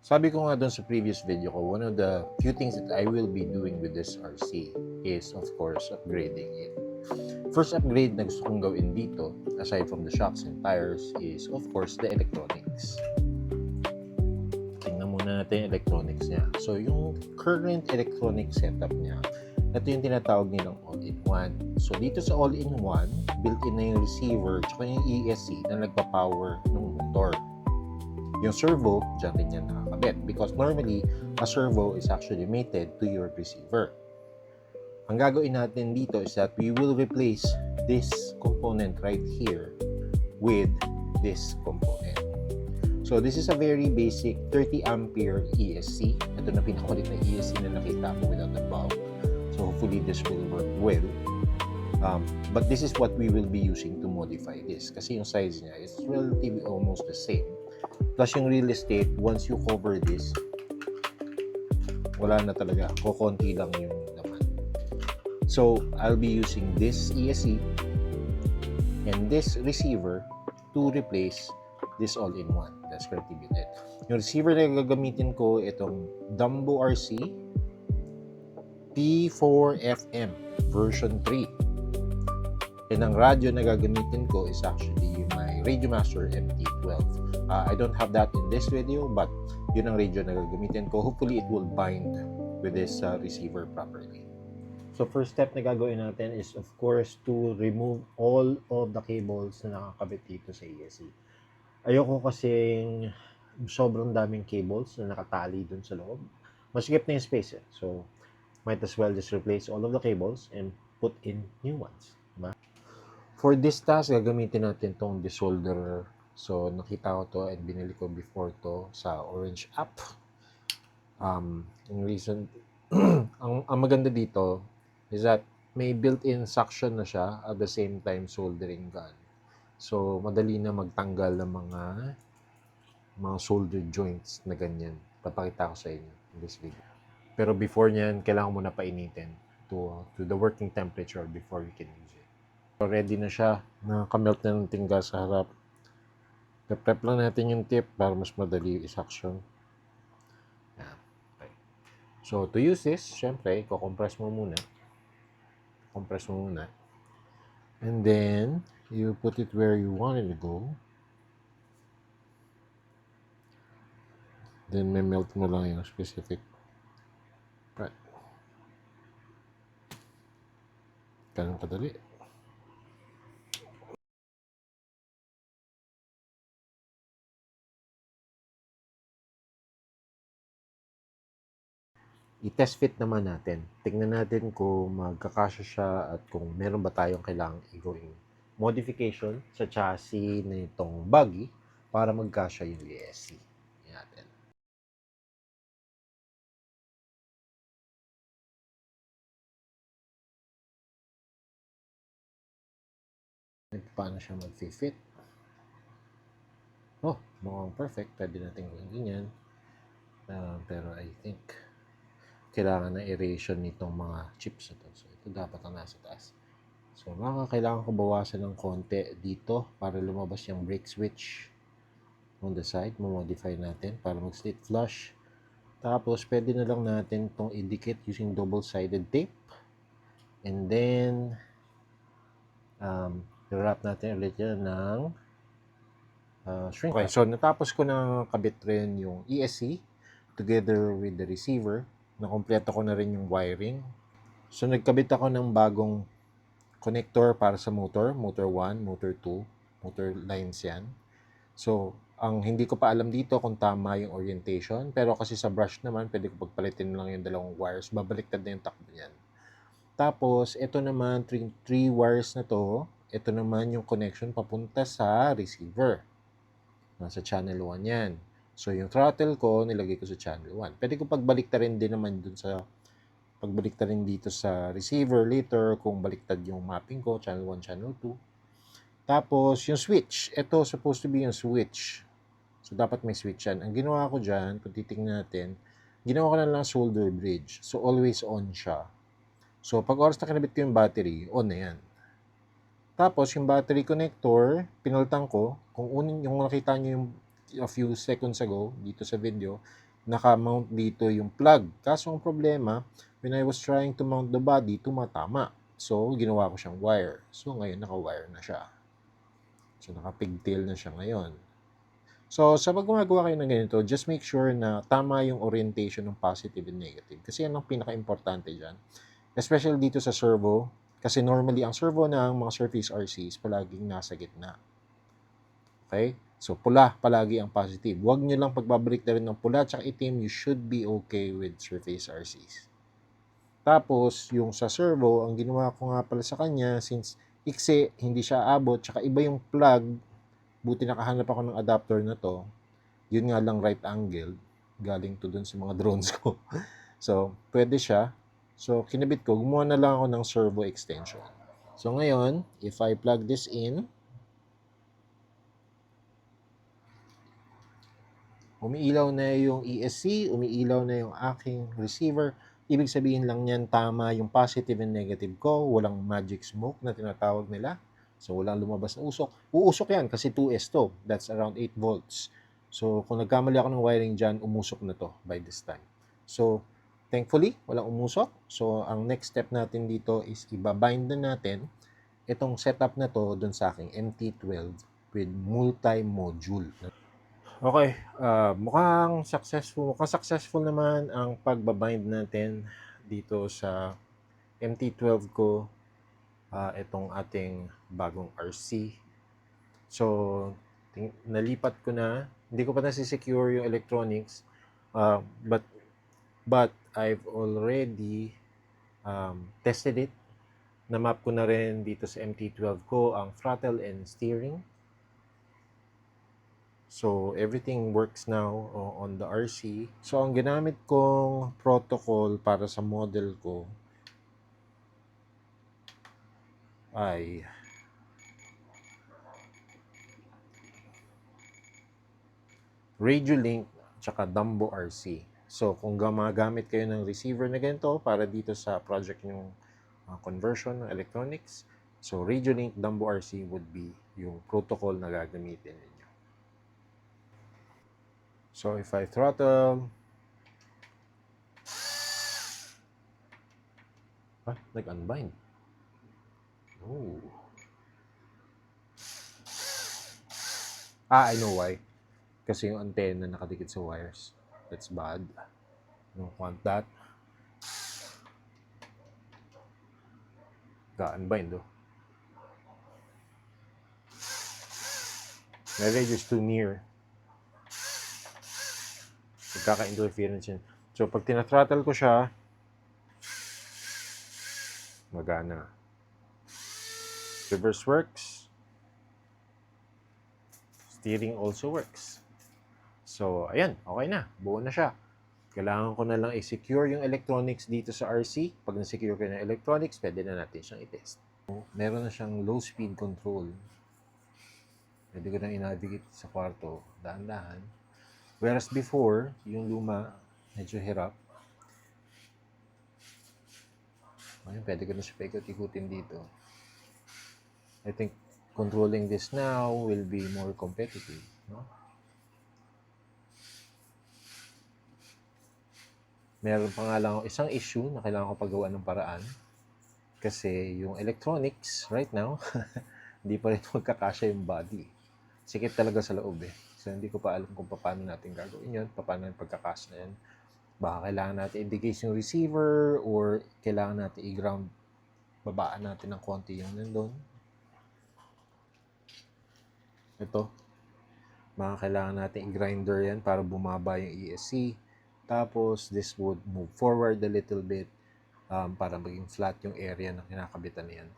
Sabi ko nga doon sa previous video ko, one of the few things that I will be doing with this RC is, of course, upgrading it. First upgrade na gusto kong gawin dito, aside from the shocks and tires, is, of course, the electronics. Tingnan muna natin yung electronics niya. So, yung current electronic setup niya, ito yung tinatawag nilang all-in-one. So, dito sa all-in-one, built-in na yung receiver tsaka yung ESC na nagpa-power ng motor. Yung servo, dyan rin yan nakakabit. Because normally, a servo is actually mated to your receiver. Ang gagawin natin dito is that we will replace this component right here with this component. So, this is a very basic 30 ampere ESC. Ito na pinakulit na ESC na nakita ko without the bulb. So, hopefully this will work well. But this is what we will be using to modify this. Kasi yung size niya is relatively almost the same. Plus yung real estate, once you cover this, wala na talaga. Kukunti lang yung laman. So, I'll be using this ESC and this receiver to replace this all-in-one. That's correctly built. Yung receiver na gagamitin ko, itong Dumbo RC P4FM version 3. And ang radio na gagamitin ko is actually my Radiomaster MT12. I don't have that in this video, but yun ang radio na gagamitin ko. Hopefully, it will bind with this receiver properly. So, first step na gagawin natin is, of course, to remove all of the cables na nakakabit dito sa ESC. Ayoko kasing sobrang daming cables na nakatali dun sa loob. Masikip na yung space. So, might as well just replace all of the cables and put in new ones. Diba? For this task, gagamitin natin tong desolderer. So, nakita ko to and binili ko before to sa Orange app. Yung reason, ang maganda dito is that may built-in suction na siya at the same time soldering gun. So, madali na magtanggal ng mga solder joints na ganyan. Papakita ko sa inyo in this video. Pero before nyan, kailangan mo na painitin to the working temperature before you can use it. So, ready na siya. Nakamelt na ng tingga sa harap. Prep lang natin yung tip para mas madali i-suction. Okay. So, to use this, syempre, compress mo muna. Compress mo muna. And then, you put it where you want it to go. Then, may melt mo lang yung specific part. Ganun kadali. I-test fit naman natin. Tingnan natin kung magkakasya siya at kung meron ba tayong kailangang i-gawing modification sa chassis na itong buggy para magkasya yung ESC. Natin. Paano siya mag-fit? Oh, mukhang perfect. Pwede natin gawin ganyan. Pero I think kailangan na erasure nitong mga chips na to. So, ito dapat ang nasa taas. So, kailangan ko bawasan ng konti dito para lumabas yung brake switch on the side. Modify natin para mag-slit flush. Tapos, pwede na lang natin itong indicate using double-sided tape. And then, i-wrap natin ulit yan ng shrink. Okay, so natapos ko na kabit rin yung ESC together with the receiver. Nakompleto ko na rin yung wiring. So, nagkabit ako ng bagong connector para sa motor. Motor 1, motor 2, motor lines yan. So, ang hindi ko pa alam dito kung tama yung orientation. Pero kasi sa brush naman, pwede ko pagpalitin lang yung dalawang wires. Babaliktad na yung takbo yan. Tapos, ito naman, 3 wires na to. Ito naman yung connection papunta sa receiver. Nasa channel 1 yan. So, yung throttle ko, nilagay ko sa channel 1. Pwede ko pagbaliktarin din naman dun sa pagbaliktarin dito sa receiver later kung baliktad yung mapping ko, channel 1, channel 2. Tapos, yung switch. Ito, supposed to be yung switch. So, dapat may switch yan. Ang ginawa ko dyan, kung titingnan natin, ginawa ko na lang solder bridge. So, always on siya. So, pag oras na kinabit ko yung battery, on na yan. Tapos, yung battery connector, pinalitan ko. Kung yung nakita nyo yung a few seconds ago dito sa video, naka-mount dito yung plug. Kaso ang problema, when I was trying to mount the body, tumatama. So, ginawa ko siyang wire. So, ngayon naka-wire na siya. So, naka-pigtail na siya ngayon. So, sa pag gumagawa kayo ng ganito, just make sure na tama yung orientation ng positive and negative. Kasi yan ang pinaka-importante dyan. Especially dito sa servo. Kasi normally, ang servo ng mga surface RCs palaging nasa gitna. Okay? So, pula palagi ang positive. Huwag nyo lang pagbabalik na rin ng pula at itim, you should be okay with surface RCs. Tapos, yung sa servo, ang ginawa ko nga pala sa kanya, since iksi, hindi siya abot, tsaka iba yung plug, buti nakahanap ako ng adapter na to, yun nga lang right angle, galing to dun sa mga drones ko. So, pwede siya. So, kinabit ko, gumawa na lang ako ng servo extension. So, ngayon, if I plug this in, umiilaw na yung ESC, umiilaw na yung aking receiver. Ibig sabihin lang yan, tama yung positive and negative ko. Walang magic smoke na tinatawag nila. So, walang lumabas na usok. Uusok yan kasi 2S to. That's around 8 volts. So, kung nagkamali ako ng wiring dyan, umusok na to by this time. So, thankfully, walang umusok. So, ang next step natin dito is ibabind na natin itong setup na to dun sa aking MT12 with multi-module. Okay, mukhang successful naman ang pagbabind natin dito sa MT12 ko, itong ating bagong RC. So, nalipat ko na, hindi ko pa nasi-secure yung electronics, but I've already tested it. Na-map ko na rin dito sa MT12 ko ang throttle and steering. So, everything works now on the RC. So, ang ginamit kong protocol para sa model ko ay Radiolink tsaka Dumbo RC. So, kung gumagamit kayo ng receiver na ganito para dito sa project yung conversion ng electronics, so Radiolink Dumbo RC would be yung protocol na gagamitin ninyo. So, if I throttle, nag-unbind. Oh. I know why. Kasi yung antenna nakadikit sa wires. That's bad. Don't want that. Ga-unbind, oh. My radio is too near. Magkaka-interference yun. So, pag tinathrottle ko siya, magana. Reverse works. Steering also works. So, ayan. Okay na. Buo na siya. Kailangan ko na lang i-secure yung electronics dito sa RC. Pag na-secure ko na electronics, pwede na natin siyang i-test. Meron na siyang low speed control. Pwede ko na i-navigate sa kwarto. Dahan-dahan. Whereas before, yung luma, medyo hirap. Ayun, pwede ko na siya paikot-ikutin dito. I think controlling this now will be more competitive, no? Meron pa nga lang isang issue na kailangan ko paggawa ng paraan. Kasi yung electronics right now, hindi pa rin magkakasya yung body. Sikip talaga sa loob eh. So, hindi ko pa alam kung paano natin gagawin yun, paano yung pagkakasya na yun. Baka kailangan natin i-decase yung receiver or kailangan natin i-ground, babaan natin ng konti yung nandun. Ito, baka kailangan natin i-grinder yan para bumaba yung ESC. Tapos, this would move forward a little bit para maging flat yung area na kinakabitan yan.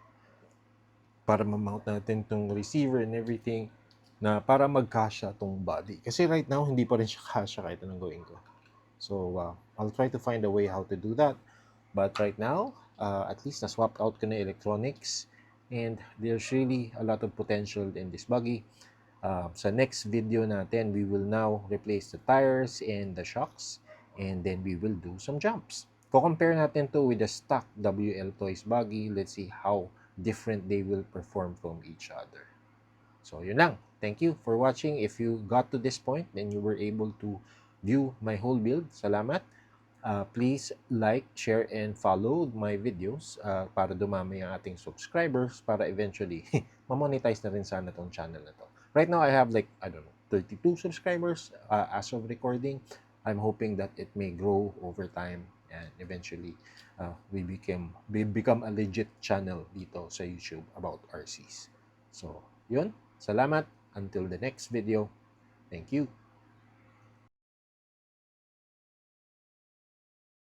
Para ma-mount natin tong receiver and everything na para magkasya tong body. Kasi right now, hindi pa rin siya kasya kahit anong gawin ko. So, I'll try to find a way how to do that. But right now, at least na-swapped out ko na electronics and there's really a lot of potential in this buggy. Sa next video natin, we will now replace the tires and the shocks and then we will do some jumps. Compare natin to with the stock WL Toys buggy. Let's see how different they will perform from each other. So, yun lang. Thank you for watching. If you got to this point, then you were able to view my whole build. Salamat. Please like, share, and follow my videos para dumami ang ating subscribers para eventually ma-monetize na rin sana tong channel na to. Right now, I have like, I don't know, 32 subscribers as of recording. I'm hoping that it may grow over time and eventually we become a legit channel dito sa YouTube about RCs. So, yun. Salamat. Until the next video. Thank you.